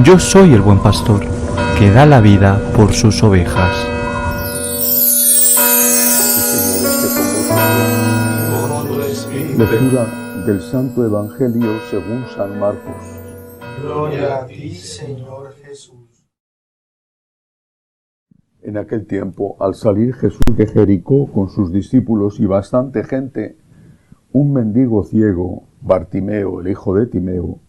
Yo soy el buen pastor, que da la vida por sus ovejas. Lectura del Santo Evangelio según San Marcos. Gloria a ti, Señor Jesús. En aquel tiempo, al salir Jesús de Jericó con sus discípulos y bastante gente, un mendigo ciego, Bartimeo, el hijo de Timeo,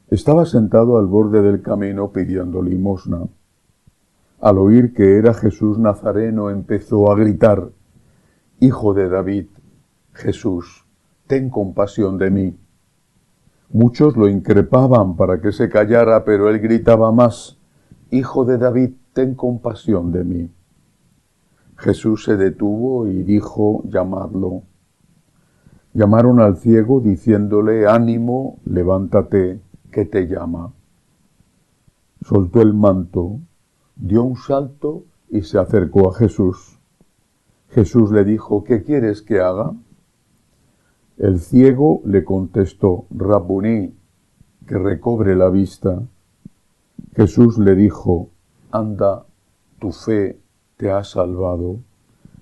estaba sentado al borde del camino pidiendo limosna. Al oír que era Jesús Nazareno, empezó a gritar: «Hijo de David, Jesús, ten compasión de mí». Muchos lo increpaban para que se callara, pero él gritaba más: «Hijo de David, ten compasión de mí». Jesús se detuvo y dijo: «Llamadlo». Llamaron al ciego diciéndole: «Ánimo, levántate, que te llama». Soltó el manto, dio un salto y se acercó a Jesús. Jesús le dijo: «¿Qué quieres que haga?». El ciego le contestó: «Rabuní», que recobre la vista. Jesús le dijo: «Anda, tu fe te ha salvado».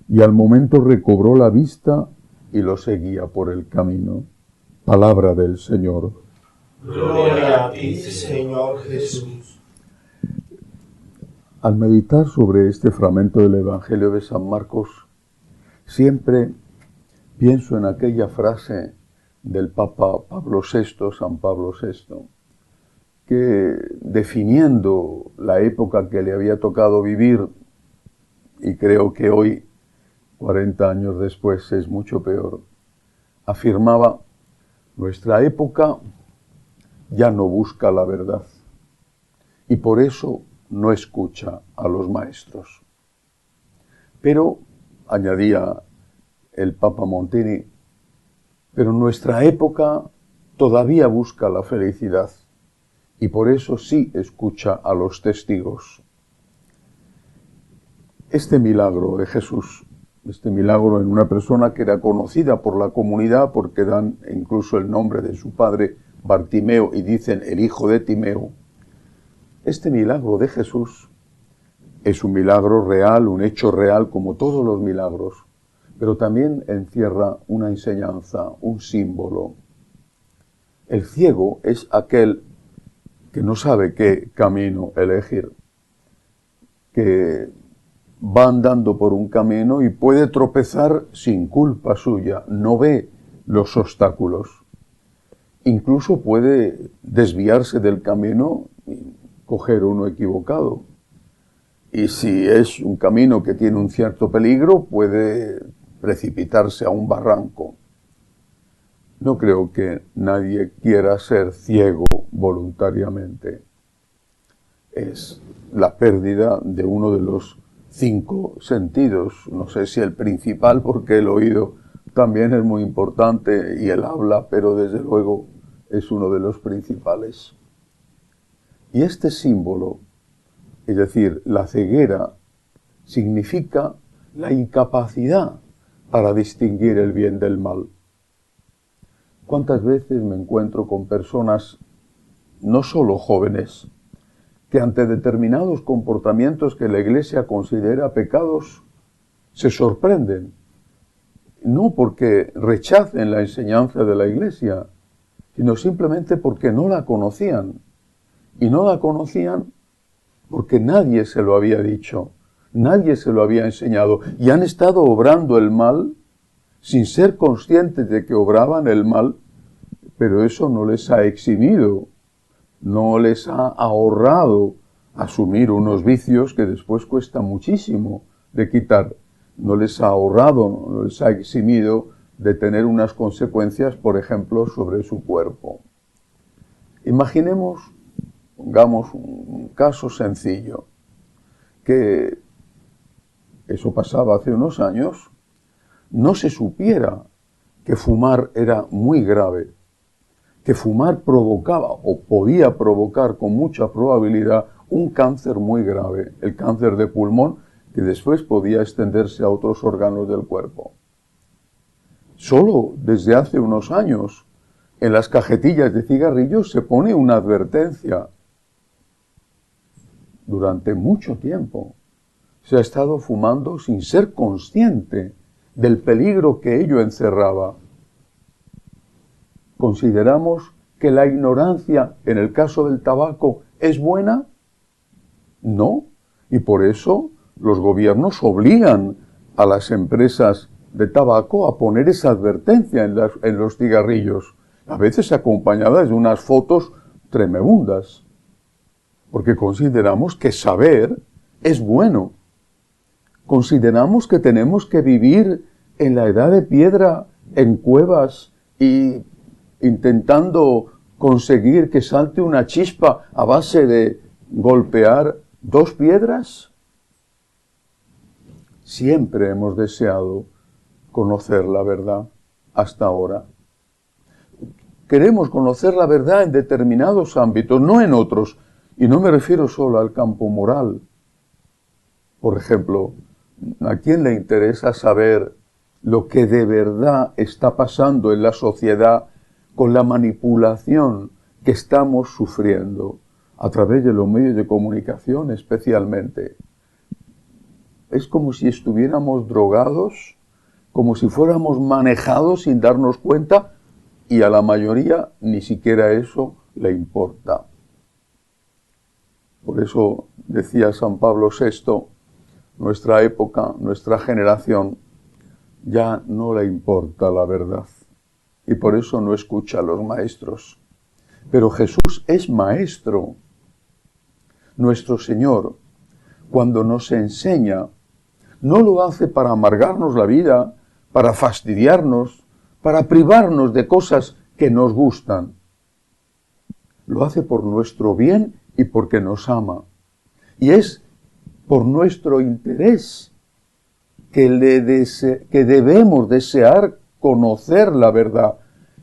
Y al momento recobró la vista y lo seguía por el camino. Palabra del Señor. Gloria a ti, Señor Jesús. Al meditar sobre este fragmento del Evangelio de San Marcos, siempre pienso en aquella frase del Papa Pablo VI, San Pablo VI, que definiendo la época que le había tocado vivir, y creo que hoy, 40 años después, es mucho peor, afirmaba: nuestra época ya no busca la verdad y por eso no escucha a los maestros. Pero, añadía el Papa Montini, pero nuestra época todavía busca la felicidad y por eso sí escucha a los testigos. Este milagro de Jesús, este milagro en una persona que era conocida por la comunidad porque dan incluso el nombre de su padre, Bartimeo, y dicen el hijo de Timeo. Este milagro de Jesús es un milagro real, un hecho real como todos los milagros, pero también encierra una enseñanza, un símbolo. El ciego es aquel que no sabe qué camino elegir, que va andando por un camino y puede tropezar sin culpa suya, no ve los obstáculos. Incluso puede desviarse del camino y coger uno equivocado. Y si es un camino que tiene un cierto peligro, puede precipitarse a un barranco. No creo que nadie quiera ser ciego voluntariamente. Es la pérdida de uno de los 5 sentidos. No sé si el principal, porque el oído también es muy importante y el habla, pero desde luego es uno de los principales. Y este símbolo, es decir, la ceguera, significa la incapacidad para distinguir el bien del mal. ¿Cuántas veces me encuentro con personas, no solo jóvenes, que ante determinados comportamientos que la Iglesia considera pecados, se sorprenden? No porque rechacen la enseñanza de la Iglesia, sino simplemente porque no la conocían. Y no la conocían porque nadie se lo había dicho, nadie se lo había enseñado, y han estado obrando el mal sin ser conscientes de que obraban el mal, pero eso no les ha eximido, no les ha ahorrado asumir unos vicios que después cuesta muchísimo de quitar, no les ha ahorrado, no les ha eximido de tener unas consecuencias, por ejemplo, sobre su cuerpo. Imaginemos, pongamos un caso sencillo, que eso pasaba hace unos años, no se supiera que fumar era muy grave, que fumar provocaba o podía provocar con mucha probabilidad un cáncer muy grave, el cáncer de pulmón, que después podía extenderse a otros órganos del cuerpo. Solo desde hace unos años, en las cajetillas de cigarrillos se pone una advertencia: durante mucho tiempo se ha estado fumando sin ser consciente del peligro que ello encerraba. ¿Consideramos que la ignorancia en el caso del tabaco es buena? No, y por eso los gobiernos obligan a las empresas de tabaco a poner esa advertencia en los cigarrillos, a veces acompañadas de unas fotos tremebundas, porque consideramos que saber es bueno. Consideramos que tenemos que vivir en la edad de piedra, en cuevas, y intentando conseguir que salte una chispa a base de golpear 2 piedras. Siempre hemos deseado conocer la verdad hasta ahora. Queremos conocer la verdad en determinados ámbitos, no en otros, y no me refiero solo al campo moral. Por ejemplo, ¿a quién le interesa saber lo que de verdad está pasando en la sociedad con la manipulación que estamos sufriendo a través de los medios de comunicación especialmente? Es como si estuviéramos drogados, como si fuéramos manejados sin darnos cuenta, y a la mayoría ni siquiera eso le importa. Por eso decía San Pablo VI, nuestra época, nuestra generación, ya no le importa la verdad, y por eso no escucha a los maestros. Pero Jesús es maestro. Nuestro Señor, cuando nos enseña, no lo hace para amargarnos la vida, para fastidiarnos, para privarnos de cosas que nos gustan. Lo hace por nuestro bien y porque nos ama. Y es por nuestro interés que debemos desear conocer la verdad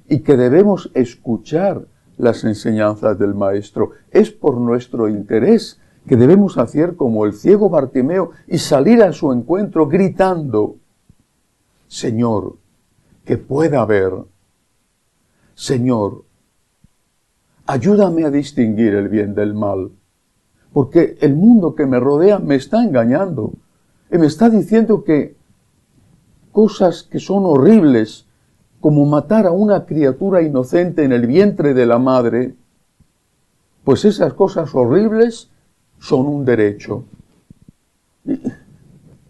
y que debemos escuchar las enseñanzas del Maestro. Es por nuestro interés que debemos hacer como el ciego Bartimeo y salir a su encuentro gritando: Señor, que pueda ver. Señor, ayúdame a distinguir el bien del mal, porque el mundo que me rodea me está engañando y me está diciendo que cosas que son horribles, como matar a una criatura inocente en el vientre de la madre, pues esas cosas horribles son un derecho.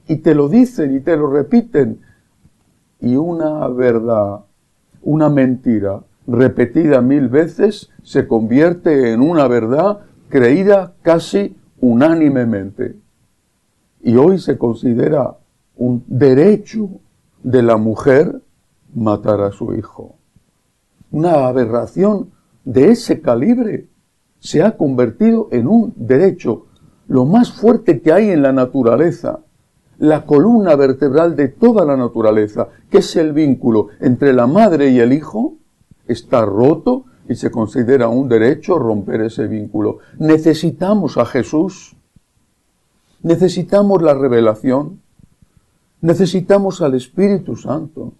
Y te lo dicen y te lo repiten. Y una verdad, una mentira repetida 1000 veces se convierte en una verdad creída casi unánimemente. Y hoy se considera un derecho de la mujer matar a su hijo. Una aberración de ese calibre se ha convertido en un derecho, lo más fuerte que hay en la naturaleza, la columna vertebral de toda la naturaleza, que es el vínculo entre la madre y el hijo, está roto y se considera un derecho romper ese vínculo. Necesitamos a Jesús, necesitamos la revelación, necesitamos al Espíritu Santo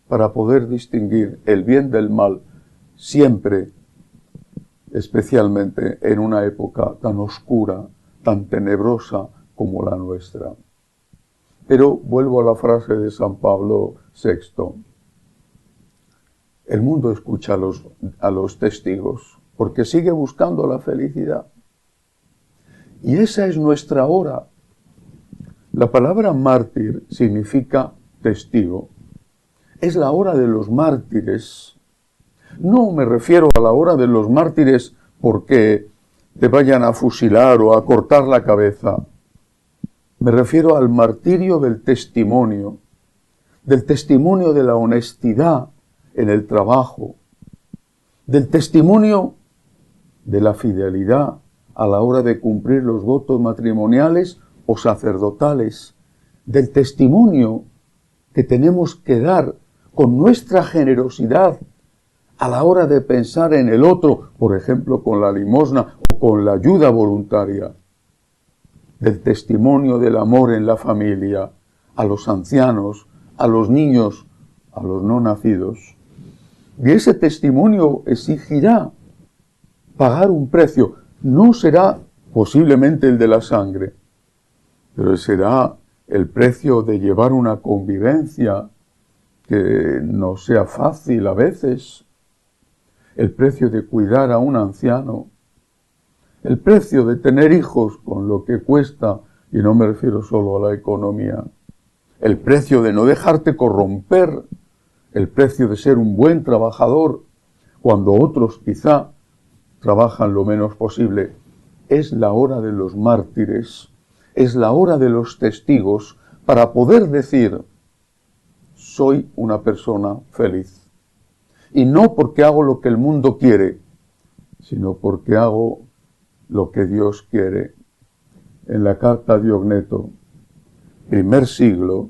para poder distinguir el bien del mal, siempre, especialmente en una época tan oscura, tan tenebrosa como la nuestra. Pero vuelvo a la frase de San Pablo VI. El mundo escucha a los testigos porque sigue buscando la felicidad. Y esa es nuestra hora. La palabra mártir significa testigo. Es la hora de los mártires. No me refiero a la hora de los mártires porque te vayan a fusilar o a cortar la cabeza. Me refiero al martirio del testimonio de la honestidad en el trabajo, del testimonio de la fidelidad a la hora de cumplir los votos matrimoniales o sacerdotales, del testimonio que tenemos que dar con nuestra generosidad a la hora de pensar en el otro, por ejemplo, con la limosna o con la ayuda voluntaria, del testimonio del amor en la familia, a los ancianos, a los niños, a los no nacidos. Y ese testimonio exigirá pagar un precio. No será posiblemente el de la sangre, pero será el precio de llevar una convivencia que no sea fácil a veces, el precio de cuidar a un anciano, el precio de tener hijos con lo que cuesta, y no me refiero solo a la economía, el precio de no dejarte corromper, el precio de ser un buen trabajador, cuando otros quizá trabajan lo menos posible. Es la hora de los mártires, es la hora de los testigos para poder decir, soy una persona feliz. Y no porque hago lo que el mundo quiere, sino porque hago lo que Dios quiere. En la carta de Diogneto, primer siglo,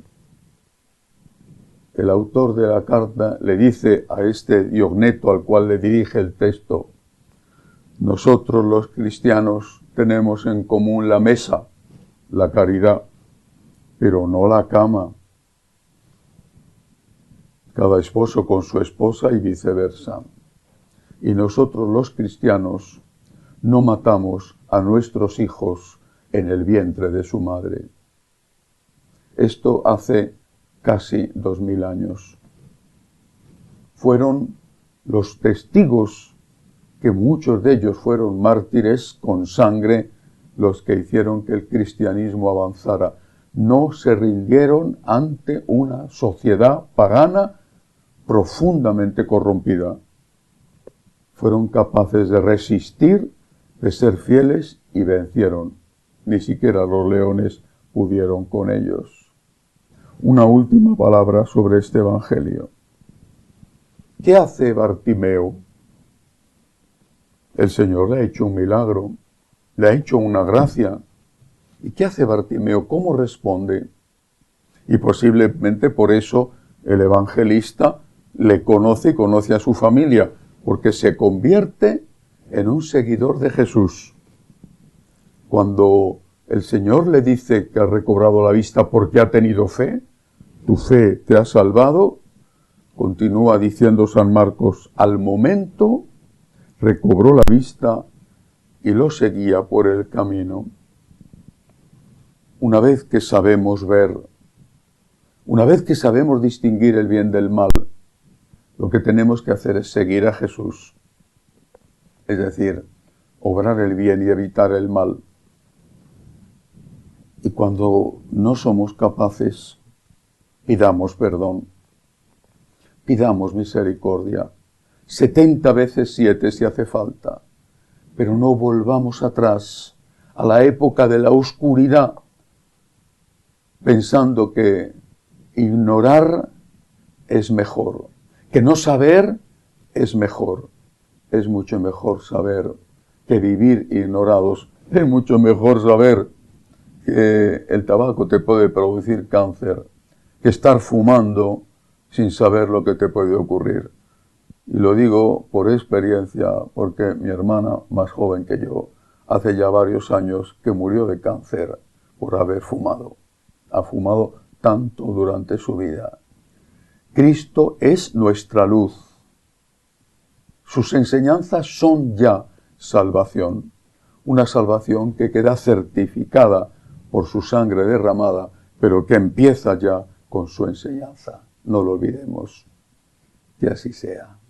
el autor de la carta le dice a este Diogneto al cual le dirige el texto, nosotros los cristianos tenemos en común la mesa, la caridad, pero no la cama. Cada esposo con su esposa y viceversa. Y nosotros los cristianos no matamos a nuestros hijos en el vientre de su madre. Esto hace casi 2000 años. Fueron los testigos, que muchos de ellos fueron mártires con sangre, los que hicieron que el cristianismo avanzara. No se rindieron ante una sociedad pagana profundamente corrompida. Fueron capaces de resistir, de ser fieles y vencieron. Ni siquiera los leones pudieron con ellos. Una última palabra sobre este evangelio. ¿Qué hace Bartimeo? El Señor le ha hecho un milagro, le ha hecho una gracia. ¿Y qué hace Bartimeo? ¿Cómo responde? Y posiblemente por eso el evangelista le conoce y conoce a su familia, porque se convierte en un seguidor de Jesús. Cuando el Señor le dice que ha recobrado la vista porque ha tenido fe, tu fe te ha salvado, continúa diciendo San Marcos, al momento recobró la vista y lo seguía por el camino. Una vez que sabemos ver, una vez que sabemos distinguir el bien del mal, lo que tenemos que hacer es seguir a Jesús. Es decir, obrar el bien y evitar el mal. Y cuando no somos capaces, pidamos perdón, pidamos misericordia, 70 veces 7 si hace falta, pero no volvamos atrás a la época de la oscuridad, pensando que ignorar es mejor, que no saber es mejor. Es mucho mejor saber que vivir ignorados. Es mucho mejor saber que el tabaco te puede producir cáncer, que estar fumando sin saber lo que te puede ocurrir. Y lo digo por experiencia, porque mi hermana, más joven que yo, hace ya varios años que murió de cáncer por haber fumado. Ha fumado tanto durante su vida. Cristo es nuestra luz. Sus enseñanzas son ya salvación. Una salvación que queda certificada por su sangre derramada, pero que empieza ya con su enseñanza. No lo olvidemos. Que así sea.